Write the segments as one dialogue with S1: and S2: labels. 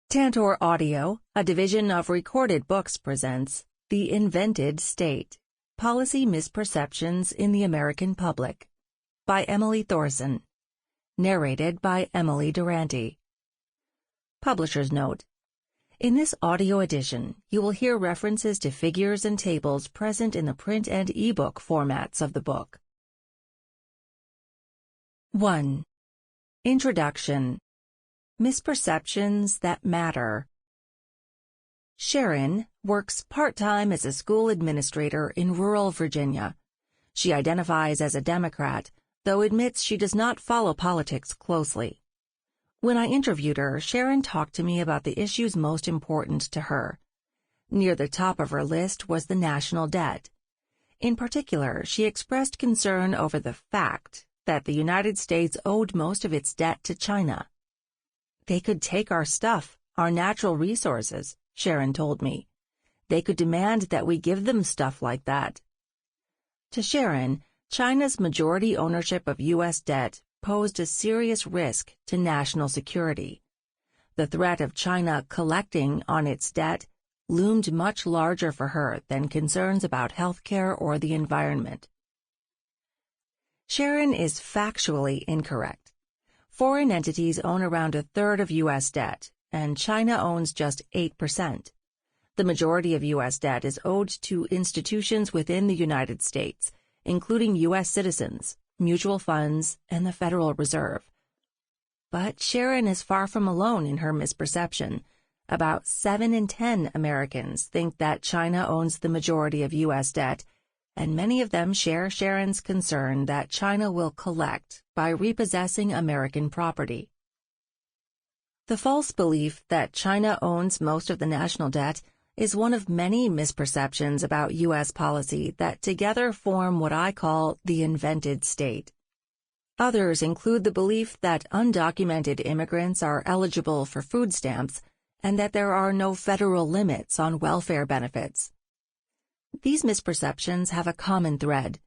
S1: Tantor Audio, a division of Recorded Books, presents The Invented State, Policy Misperceptions in the American Public, by Emily Thorson. Narrated by Emily Durante. Publisher's note: in this audio edition, you will hear references to figures and tables present in the print and ebook formats of the book. 1. Introduction. Misperceptions that matter. Sharon works part-time as a school administrator in rural Virginia. She identifies as a Democrat, though admits she does not follow politics closely. When I interviewed her, Sharon talked to me about the issues most important to her. Near the top of her list was the national debt. In particular, she expressed concern over the fact that the United States owed most of its debt to China. They could take our stuff, our natural resources, Sharon told me. They could demand that we give them stuff like that. To Sharon, China's majority ownership of U.S. debt posed a serious risk to national security. The threat of China collecting on its debt loomed much larger for her than concerns about health care or the environment. Sharon is factually incorrect. Foreign entities own around a third of U.S. debt, and China owns just 8%. The majority of U.S. debt is owed to institutions within the United States, including U.S. citizens, mutual funds, and the Federal Reserve. But Sharon is far from alone in her misperception. About 7 in 10 Americans think that China owns the majority of U.S. debt, and many of them share Sharon's concern that China will collect by repossessing American property. The false belief that China owns most of the national debt is one of many misperceptions about U.S. policy that together form what I call the invented state. Others include the belief that undocumented immigrants are eligible for food stamps and that there are no federal limits on welfare benefits. These misperceptions have a common thread.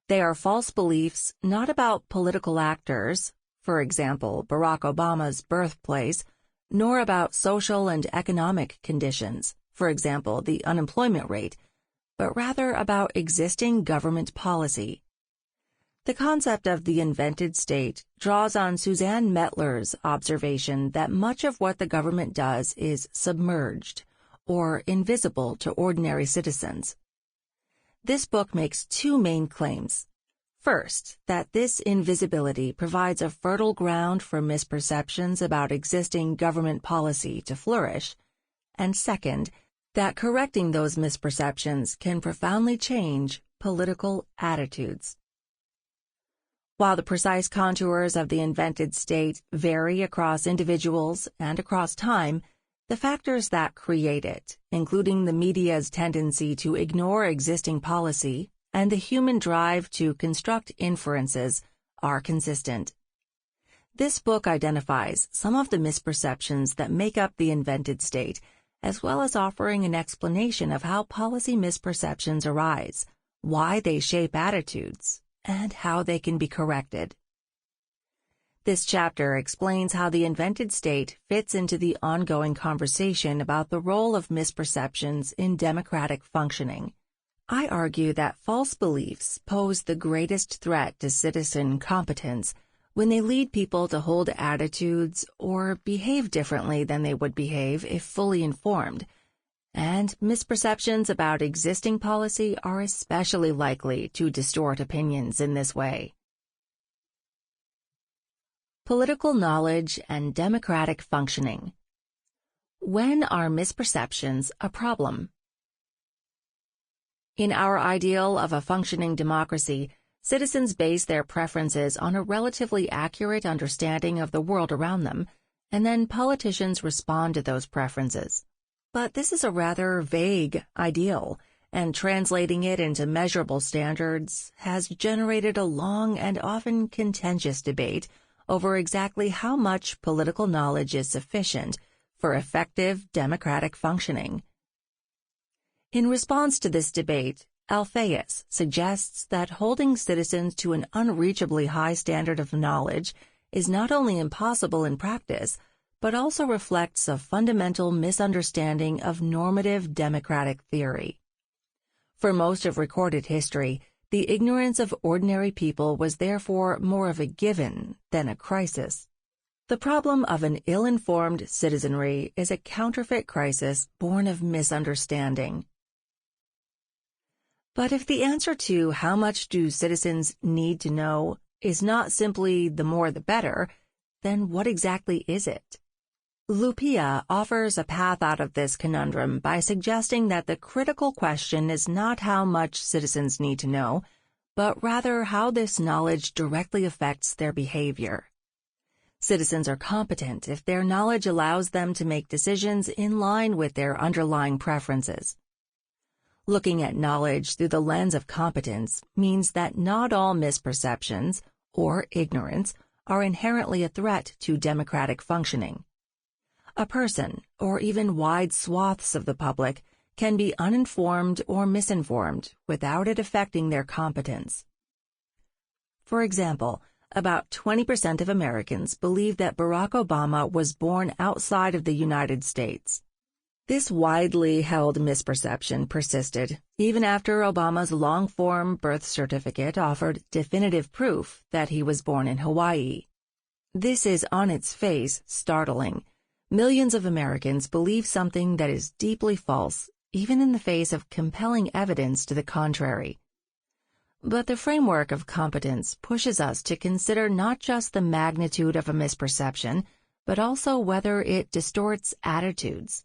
S1: They are false beliefs not about political actors, for example, Barack Obama's birthplace, nor about social and economic conditions, for example, the unemployment rate, but rather about existing government policy. The concept of the invented state draws on Suzanne Mettler's observation that much of what the government does is submerged, or invisible to ordinary citizens. This book makes two main claims. First, that this invisibility provides a fertile ground for misperceptions about existing government policy to flourish, and second, that correcting those misperceptions can profoundly change political attitudes. While the precise contours of the invented state vary across individuals and across time, the factors that create it, including the media's tendency to ignore existing policy and the human drive to construct inferences, are consistent. This book identifies some of the misperceptions that make up the invented state, as well as offering an explanation of how policy misperceptions arise, why they shape attitudes, and how they can be corrected. This chapter explains how the invented state fits into the ongoing conversation about the role of misperceptions in democratic functioning. I argue that false beliefs pose the greatest threat to citizen competence when they lead people to hold attitudes or behave differently than they would behave if fully informed, and misperceptions about existing policy are especially likely to distort opinions in this way. Political knowledge and democratic functioning. When are misperceptions a problem? In our ideal of a functioning democracy, citizens base their preferences on a relatively accurate understanding of the world around them, and then politicians respond to those preferences. But this is a rather vague ideal, and translating it into measurable standards has generated a long and often contentious debate over exactly how much political knowledge is sufficient for effective democratic functioning. In response to this debate, Alphaeus suggests that holding citizens to an unreachably high standard of knowledge is not only impossible in practice, but also reflects a fundamental misunderstanding of normative democratic theory. For most of recorded history, the ignorance of ordinary people was therefore more of a given than a crisis. The problem of an ill-informed citizenry is a counterfeit crisis born of misunderstanding. But if the answer to how much do citizens need to know is not simply the more the better, then what exactly is it? Lupia offers a path out of this conundrum by suggesting that the critical question is not how much citizens need to know, but rather how this knowledge directly affects their behavior. Citizens are competent if their knowledge allows them to make decisions in line with their underlying preferences. Looking at knowledge through the lens of competence means that not all misperceptions, or ignorance, are inherently a threat to democratic functioning. A person, or even wide swaths of the public, can be uninformed or misinformed without it affecting their competence. For example, about 20% of Americans believe that Barack Obama was born outside of the United States. This widely held misperception persisted even after Obama's long-form birth certificate offered definitive proof that he was born in Hawaii. This is on its face startling. Millions of Americans believe something that is deeply false, even in the face of compelling evidence to the contrary. But the framework of competence pushes us to consider not just the magnitude of a misperception, but also whether it distorts attitudes.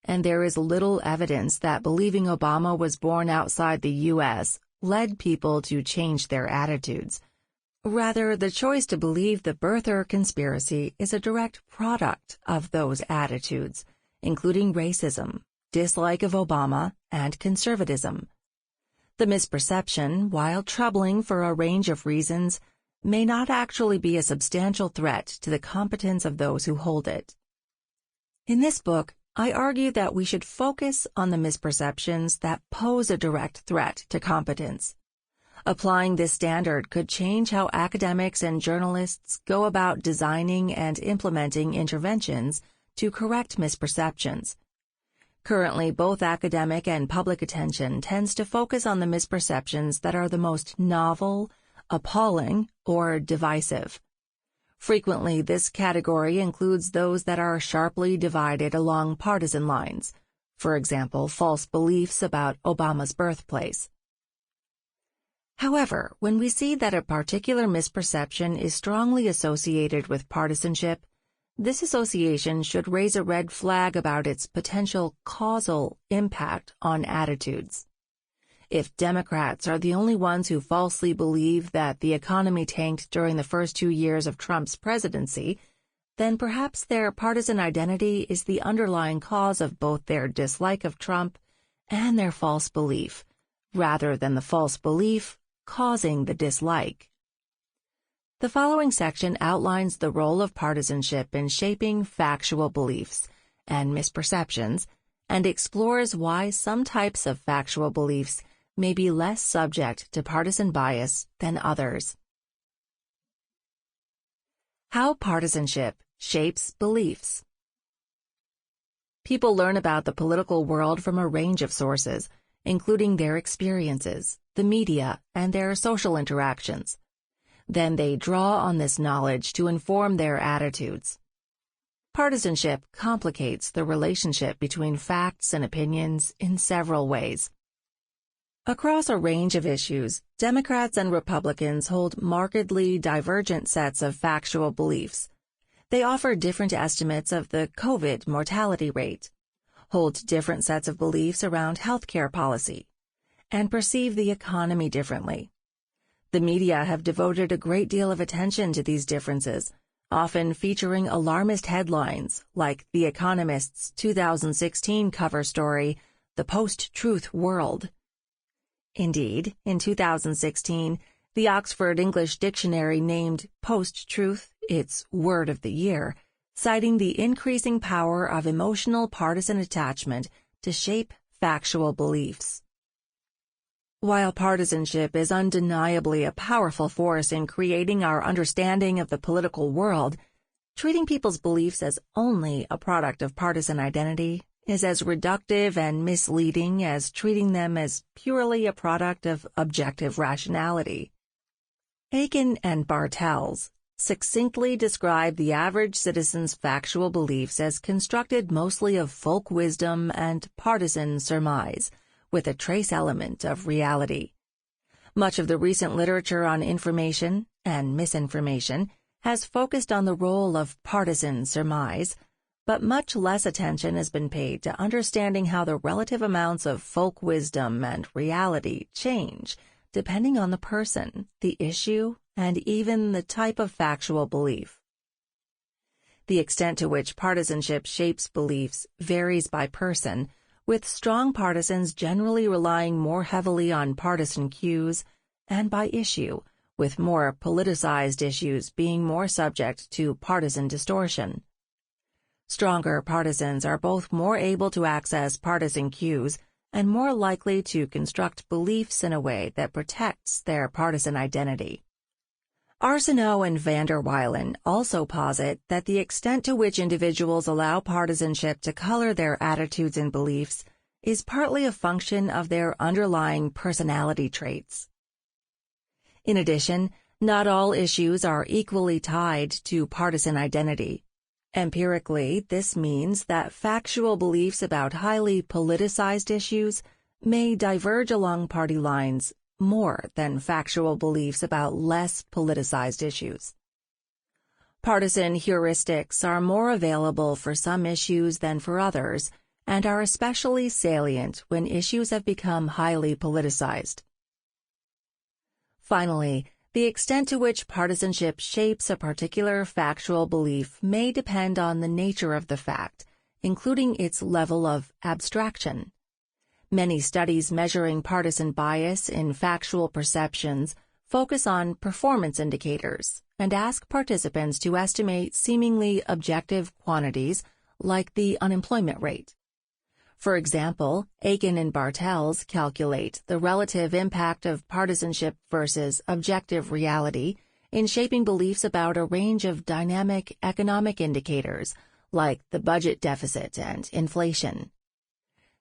S1: And there is little evidence that believing Obama was born outside the U.S. led people to change their attitudes. Rather, the choice to believe the birther conspiracy is a direct product of those attitudes, including racism, dislike of Obama, and conservatism. The misperception, while troubling for a range of reasons, may not actually be a substantial threat to the competence of those who hold it. In this book, I argue that we should focus on the misperceptions that pose a direct threat to competence. Applying this standard could change how academics and journalists go about designing and implementing interventions to correct misperceptions. Currently, both academic and public attention tends to focus on the misperceptions that are the most novel, appalling, or divisive. Frequently, this category includes those that are sharply divided along partisan lines, for example, false beliefs about Obama's birthplace. However, when we see that a particular misperception is strongly associated with partisanship, this association should raise a red flag about its potential causal impact on attitudes. If Democrats are the only ones who falsely believe that the economy tanked during the first 2 years of Trump's presidency, then perhaps their partisan identity is the underlying cause of both their dislike of Trump and their false belief, rather than the false belief causing the dislike. The following section outlines the role of partisanship in shaping factual beliefs and misperceptions, and explores why some types of factual beliefs may be less subject to partisan bias than others. How partisanship shapes beliefs. People learn about the political world from a range of sources, including their experiences, the media, and their social interactions. Then they draw on this knowledge to inform their attitudes. Partisanship complicates the relationship between facts and opinions in several ways. Across a range of issues, Democrats and Republicans hold markedly divergent sets of factual beliefs. They offer different estimates of the COVID mortality rate, hold different sets of beliefs around healthcare policy, and perceive the economy differently. The media have devoted a great deal of attention to these differences, often featuring alarmist headlines like The Economist's 2016 cover story, The Post-Truth World. Indeed, in 2016, the Oxford English Dictionary named post-truth its word of the year, citing the increasing power of emotional partisan attachment to shape factual beliefs. While partisanship is undeniably a powerful force in creating our understanding of the political world, Treating people's beliefs as only a product of partisan identity is as reductive and misleading as treating them as purely a product of objective rationality. Aiken and Bartels succinctly describe the average citizen's factual beliefs as constructed mostly of folk wisdom and partisan surmise, with a trace element of reality. Much of the recent literature on information and misinformation has focused on the role of partisan surmise, but much less attention has been paid to understanding how the relative amounts of folk wisdom and reality change depending on the person, the issue, and even the type of factual belief. The extent to which partisanship shapes beliefs varies by person, with strong partisans generally relying more heavily on partisan cues, and by issue, with more politicized issues being more subject to partisan distortion. Stronger partisans are both more able to access partisan cues and more likely to construct beliefs in a way that protects their partisan identity. Arsenault and van der Weilen also posit that the extent to which individuals allow partisanship to color their attitudes and beliefs is partly a function of their underlying personality traits. In addition, not all issues are equally tied to partisan identity. Empirically, this means that factual beliefs about highly politicized issues may diverge along party lines more than factual beliefs about less politicized issues. Partisan heuristics are more available for some issues than for others, and are especially salient when issues have become highly politicized. Finally, the extent to which partisanship shapes a particular factual belief may depend on the nature of the fact, including its level of abstraction. Many studies measuring partisan bias in factual perceptions focus on performance indicators and ask participants to estimate seemingly objective quantities like the unemployment rate. For example, Aiken and Bartels calculate the relative impact of partisanship versus objective reality in shaping beliefs about a range of dynamic economic indicators like the budget deficit and inflation.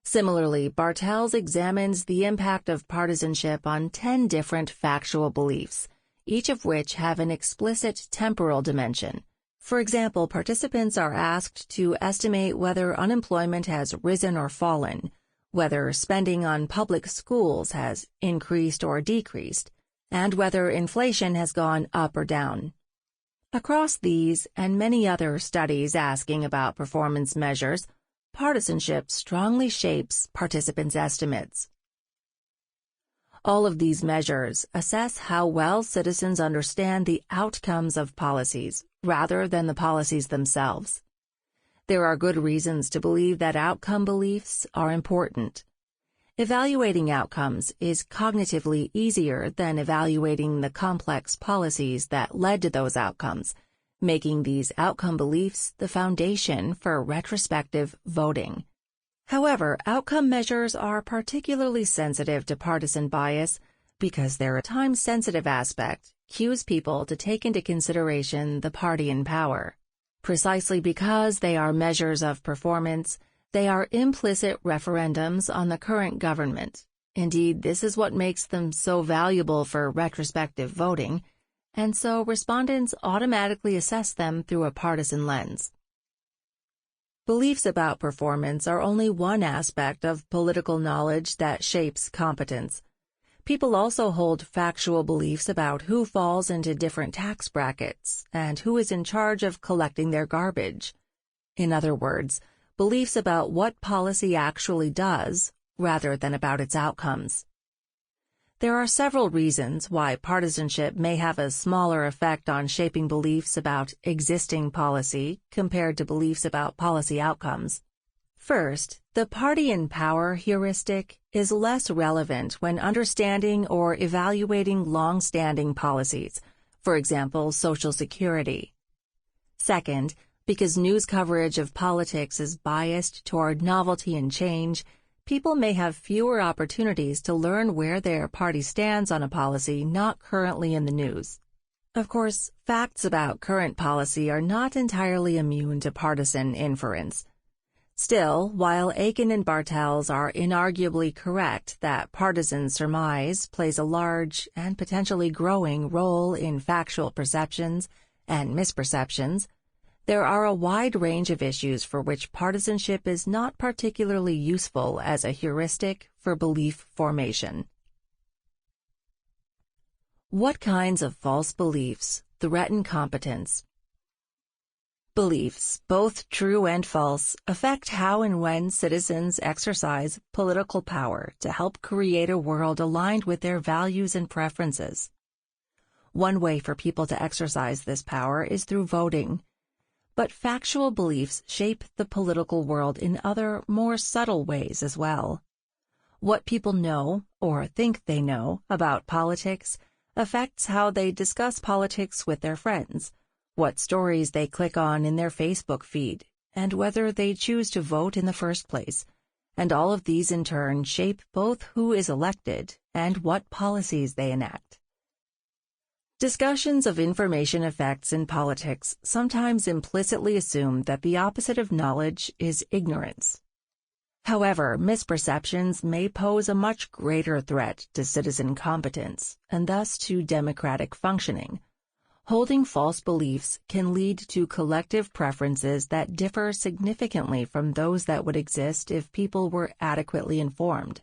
S1: Similarly, Bartels examines the impact of partisanship on 10 different factual beliefs, each of which have an explicit temporal dimension. For example, participants are asked to estimate whether unemployment has risen or fallen, whether spending on public schools has increased or decreased, and whether inflation has gone up or down. Across these and many other studies asking about performance measures, partisanship strongly shapes participants' estimates. All of these measures assess how well citizens understand the outcomes of policies, rather than the policies themselves. There are good reasons to believe that outcome beliefs are important. Evaluating outcomes is cognitively easier than evaluating the complex policies that led to those outcomes, making these outcome beliefs the foundation for retrospective voting. However, outcome measures are particularly sensitive to partisan bias because their time-sensitive aspect cues people to take into consideration the party in power. Precisely because they are measures of performance, they are implicit referendums on the current government. Indeed, this is what makes them so valuable for retrospective voting, and so respondents automatically assess them through a partisan lens. Beliefs about performance are only one aspect of political knowledge that shapes competence. People also hold factual beliefs about who falls into different tax brackets and who is in charge of collecting their garbage. In other words, beliefs about what policy actually does, rather than about its outcomes. There are several reasons why partisanship may have a smaller effect on shaping beliefs about existing policy compared to beliefs about policy outcomes. First, the party in power heuristic is less relevant when understanding or evaluating long-standing policies, for example, Social Security. Second, because news coverage of politics is biased toward novelty and change, people may have fewer opportunities to learn where their party stands on a policy not currently in the news. Of course, facts about current policy are not entirely immune to partisan inference. Still, while Aiken and Bartels are inarguably correct that partisan surmise plays a large and potentially growing role in factual perceptions and misperceptions, there are a wide range of issues for which partisanship is not particularly useful as a heuristic for belief formation. What kinds of false beliefs threaten competence? Beliefs, both true and false, affect how and when citizens exercise political power to help create a world aligned with their values and preferences. One way for people to exercise this power is through voting. But factual beliefs shape the political world in other, more subtle ways as well. What people know, or think they know, about politics affects how they discuss politics with their friends, what stories they click on in their Facebook feed, and whether they choose to vote in the first place. And all of these in turn shape both who is elected and what policies they enact. Discussions of information effects in politics sometimes implicitly assume that the opposite of knowledge is ignorance. However, misperceptions may pose a much greater threat to citizen competence, and thus to democratic functioning. Holding false beliefs can lead to collective preferences that differ significantly from those that would exist if people were adequately informed.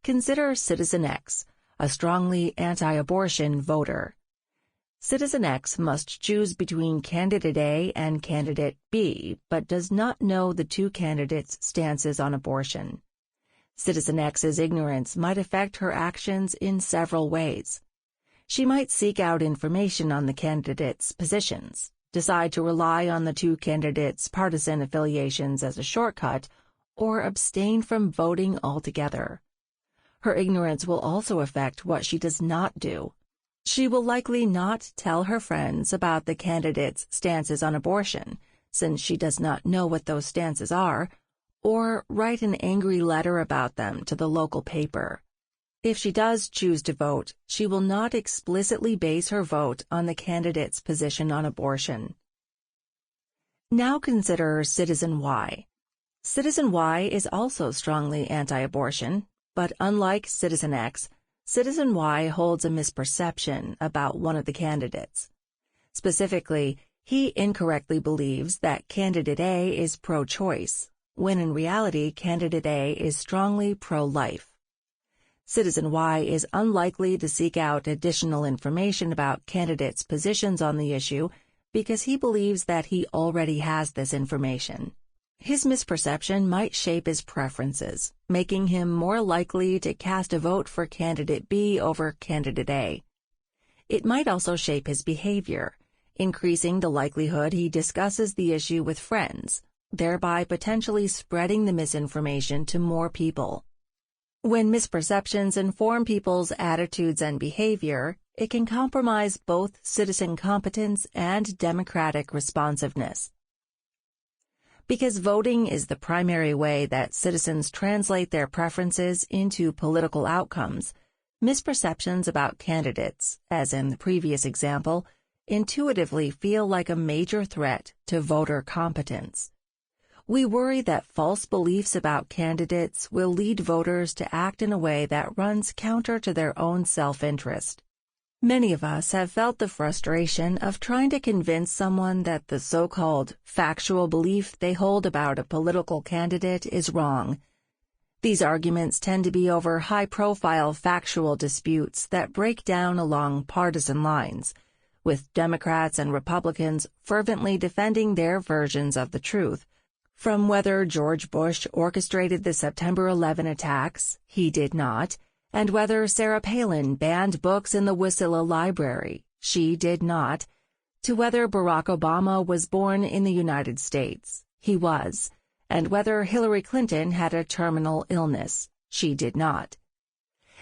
S1: Consider Citizen X, a strongly anti-abortion voter. Citizen X must choose between candidate A and candidate B, but does not know the two candidates' stances on abortion. Citizen X's ignorance might affect her actions in several ways. She might seek out information on the candidates' positions, decide to rely on the two candidates' partisan affiliations as a shortcut, or abstain from voting altogether. Her ignorance will also affect what she does not do. She will likely not tell her friends about the candidates' stances on abortion, since she does not know what those stances are, or write an angry letter about them to the local paper. If she does choose to vote, she will not explicitly base her vote on the candidate's position on abortion. Now consider Citizen Y. Citizen Y is also strongly anti-abortion, but unlike Citizen X, Citizen Y holds a misperception about one of the candidates. Specifically, he incorrectly believes that Candidate A is pro-choice, when in reality Candidate A is strongly pro-life. Citizen Y is unlikely to seek out additional information about candidates' positions on the issue because he believes that he already has this information. His misperception might shape his preferences, making him more likely to cast a vote for Candidate B over Candidate A. It might also shape his behavior, increasing the likelihood he discusses the issue with friends, thereby potentially spreading the misinformation to more people. When misperceptions inform people's attitudes and behavior, it can compromise both citizen competence and democratic responsiveness. Because voting is the primary way that citizens translate their preferences into political outcomes, misperceptions about candidates, as in the previous example, intuitively feel like a major threat to voter competence. We worry that false beliefs about candidates will lead voters to act in a way that runs counter to their own self-interest. Many of us have felt the frustration of trying to convince someone that the so-called factual belief they hold about a political candidate is wrong. These arguments tend to be over high-profile factual disputes that break down along partisan lines, with Democrats and Republicans fervently defending their versions of the truth. From whether George Bush orchestrated the September 11 attacks, he did not, and whether Sarah Palin banned books in the Wasilla Library, she did not, to whether Barack Obama was born in the United States, he was, and whether Hillary Clinton had a terminal illness, she did not.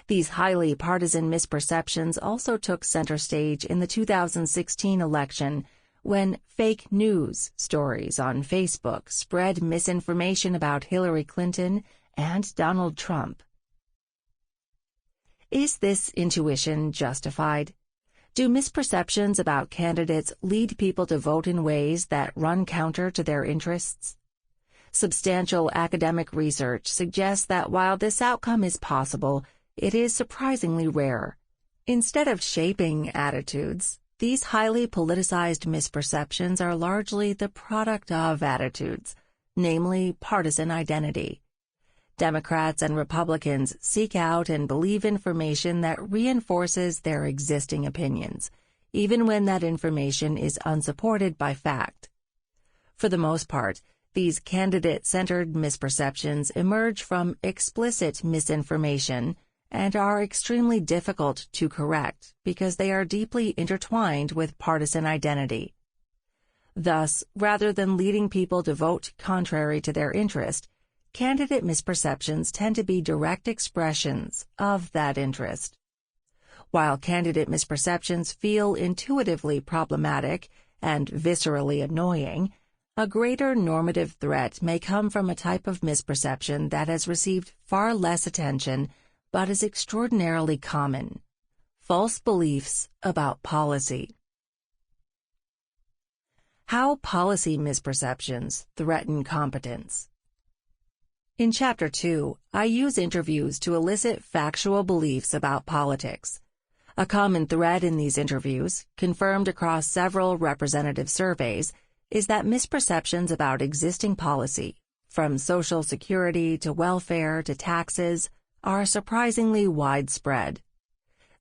S1: These highly partisan misperceptions also took center stage in the 2016 election, when fake news stories on Facebook spread misinformation about Hillary Clinton and Donald Trump. Is this intuition justified? Do misperceptions about candidates lead people to vote in ways that run counter to their interests? Substantial academic research suggests that while this outcome is possible, it is surprisingly rare. Instead of shaping attitudes, these highly politicized misperceptions are largely the product of attitudes, namely partisan identity. Democrats and Republicans seek out and believe information that reinforces their existing opinions, even when that information is unsupported by fact. For the most part, these candidate-centered misperceptions emerge from explicit misinformation and are extremely difficult to correct because they are deeply intertwined with partisan identity. Thus, rather than leading people to vote contrary to their interest, candidate misperceptions tend to be direct expressions of that interest. While candidate misperceptions feel intuitively problematic and viscerally annoying, a greater normative threat may come from a type of misperception that has received far less attention but is extraordinarily common: false beliefs about policy. How policy misperceptions threaten competence. In Chapter 2, I use interviews to elicit factual beliefs about politics. A common thread in these interviews, confirmed across several representative surveys, is that misperceptions about existing policy, from Social Security to welfare to taxes, are surprisingly widespread.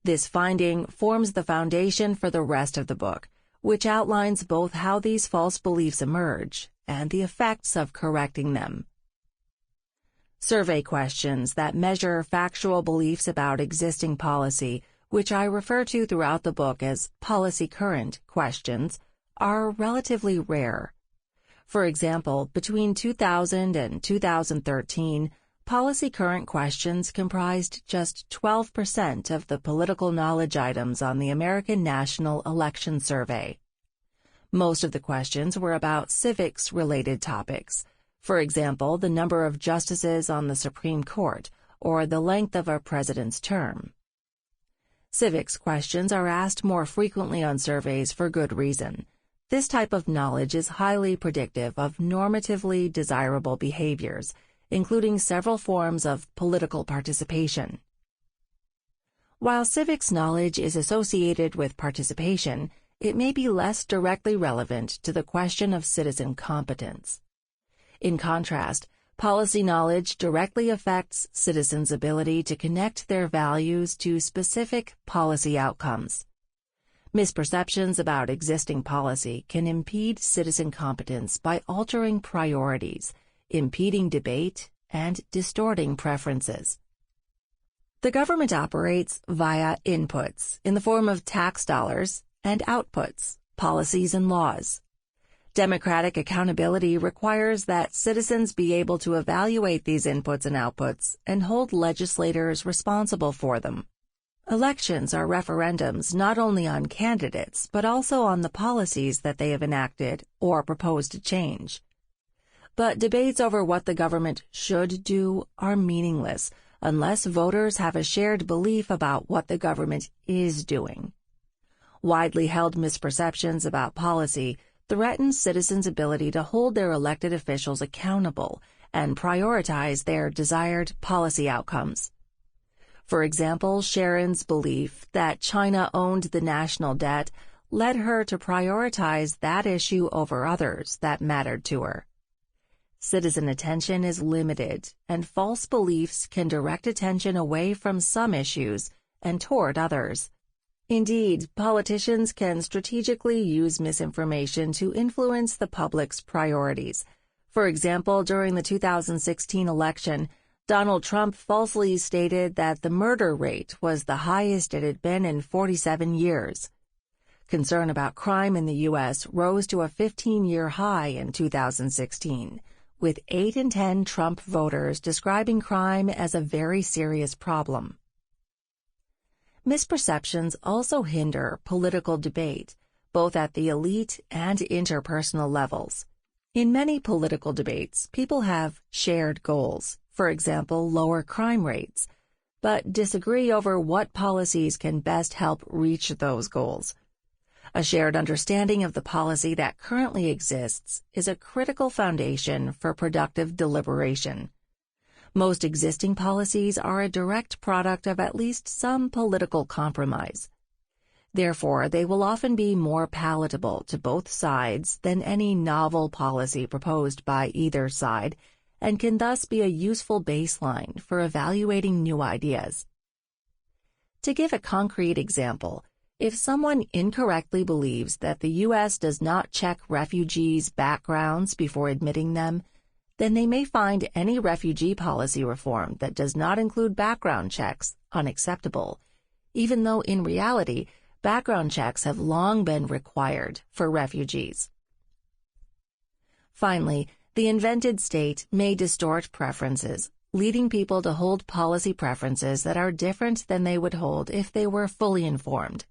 S1: This finding forms the foundation for the rest of the book, which outlines both how these false beliefs emerge and the effects of correcting them. Survey questions that measure factual beliefs about existing policy, which I refer to throughout the book as policy current questions, are relatively rare. For example, between 2000 and 2013, policy current questions comprised just 12% of the political knowledge items on the American National Election Survey. Most of the questions were about civics-related topics. For example, the number of justices on the Supreme Court, or the length of a president's term. Civics questions are asked more frequently on surveys for good reason. This type of knowledge is highly predictive of normatively desirable behaviors, including several forms of political participation. While civics knowledge is associated with participation, it may be less directly relevant to the question of citizen competence. In contrast, policy knowledge directly affects citizens' ability to connect their values to specific policy outcomes. Misperceptions about existing policy can impede citizen competence by altering priorities, impeding debate, and distorting preferences. The government operates via inputs in the form of tax dollars and outputs, policies and laws. Democratic accountability requires that citizens be able to evaluate these inputs and outputs and hold legislators responsible for them. Elections are referendums not only on candidates but also on the policies that they have enacted or propose to change. But debates over what the government should do are meaningless unless voters have a shared belief about what the government is doing. Widely held misperceptions about policy threaten citizens' ability to hold their elected officials accountable and prioritize their desired policy outcomes. For example, Sharon's belief that China owned the national debt led her to prioritize that issue over others that mattered to her. Citizen attention is limited, and false beliefs can direct attention away from some issues and toward others. Indeed, politicians can strategically use misinformation to influence the public's priorities. For example, during the 2016 election, Donald Trump falsely stated that the murder rate was the highest it had been in 47 years. Concern about crime in the U.S. rose to a 15-year high in 2016, with 8 in 10 Trump voters describing crime as a very serious problem. Misperceptions also hinder political debate, both at the elite and interpersonal levels. In many political debates, people have shared goals, for example, lower crime rates. but disagree over what policies can best help reach those goals. A shared understanding of the policy that currently exists is a critical foundation for productive deliberation. Most existing policies are a direct product of at least some political compromise. Therefore, they will often be more palatable to both sides than any novel policy proposed by either side, and can thus be a useful baseline for evaluating new ideas. To give a concrete example, if someone incorrectly believes that the U.S. does not check refugees' backgrounds before admitting them, then they may find any refugee policy reform that does not include background checks unacceptable, even though in reality, background checks have long been required for refugees. Finally, the invented state may distort preferences, leading people to hold policy preferences that are different than they would hold if they were fully informed.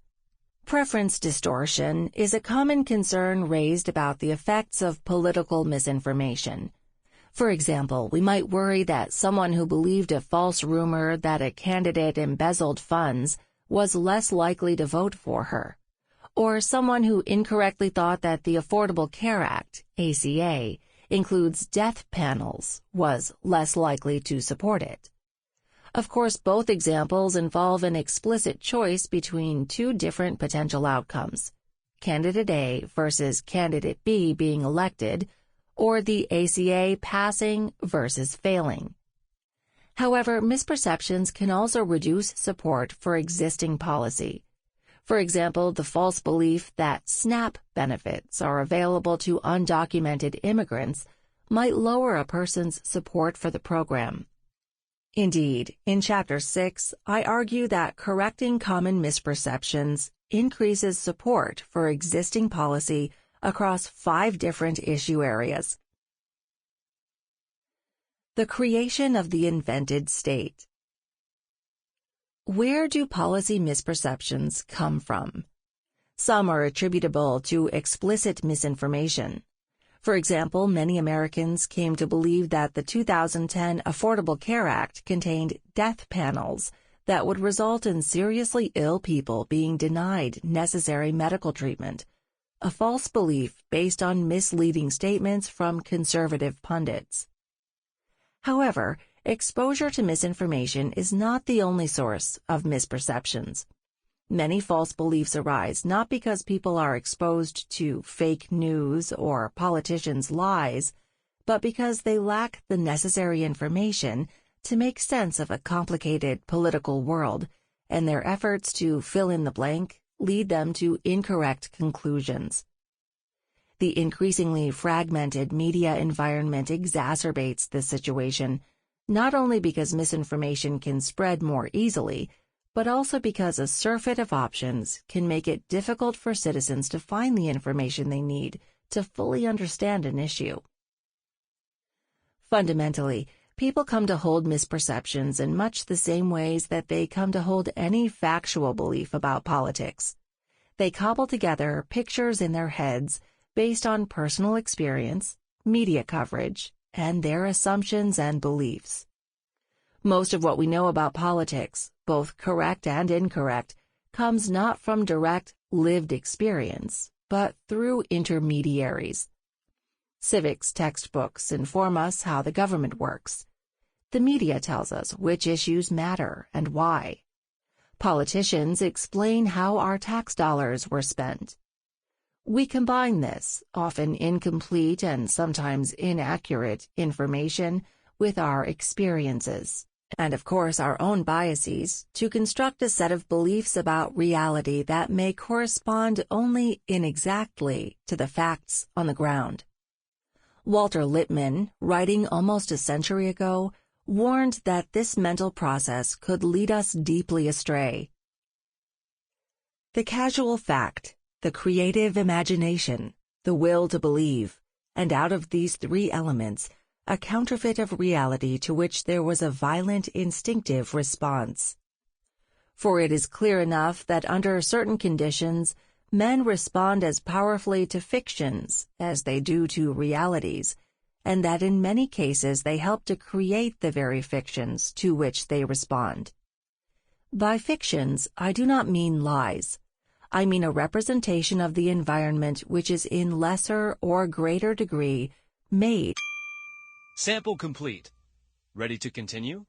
S1: Preference distortion is a common concern raised about the effects of political misinformation. For example, we might worry that someone who believed a false rumor that a candidate embezzled funds was less likely to vote for her, or someone who incorrectly thought that the Affordable Care Act, ACA, includes death panels was less likely to support it. Of course, both examples involve an explicit choice between two different potential outcomes, Candidate A versus Candidate B being elected, or the ACA passing versus failing. However, misperceptions can also reduce support for existing policy. For example, the false belief that SNAP benefits are available to undocumented immigrants might lower a person's support for the program. Indeed, in Chapter 6, I argue that correcting common misperceptions increases support for existing policy across 5 different issue areas. The creation of the invented state. Where do policy misperceptions come from? Some are attributable to explicit misinformation. For example, many Americans came to believe that the 2010 Affordable Care Act contained death panels that would result in seriously ill people being denied necessary medical treatment, a false belief based on misleading statements from conservative pundits. However, exposure to misinformation is not the only source of misperceptions. Many false beliefs arise not because people are exposed to fake news or politicians' lies, but because they lack the necessary information to make sense of a complicated political world, and their efforts to fill in the blank lead them to incorrect conclusions. The increasingly fragmented media environment exacerbates this situation, not only because misinformation can spread more easily, but also because a surfeit of options can make it difficult for citizens to find the information they need to fully understand an issue. Fundamentally, people come to hold misperceptions in much the same ways that they come to hold any factual belief about politics. They cobble together pictures in their heads based on personal experience, media coverage, and their assumptions and beliefs. Most of what we know about politics, both correct and incorrect, comes not from direct, lived experience, but through intermediaries. Civics textbooks inform us how the government works. The media tells us which issues matter and why. Politicians explain how our tax dollars were spent. We combine this, often incomplete and sometimes inaccurate, information with our experiences, and of course our own biases, to construct a set of beliefs about reality that may correspond only inexactly to the facts on the ground. Walter Lippmann, writing almost a century ago, warned that this mental process could lead us deeply astray. The casual fact, the creative imagination, the will to believe, and out of these 3 elements, a counterfeit of reality to which there was a violent instinctive response. For it is clear enough that under certain conditions, men respond as powerfully to fictions as they do to realities, and that in many cases they help to create the very fictions to which they respond. By fictions, I do not mean lies. I mean a representation of the environment which is in lesser or greater degree made.
S2: Sample complete. Ready to continue?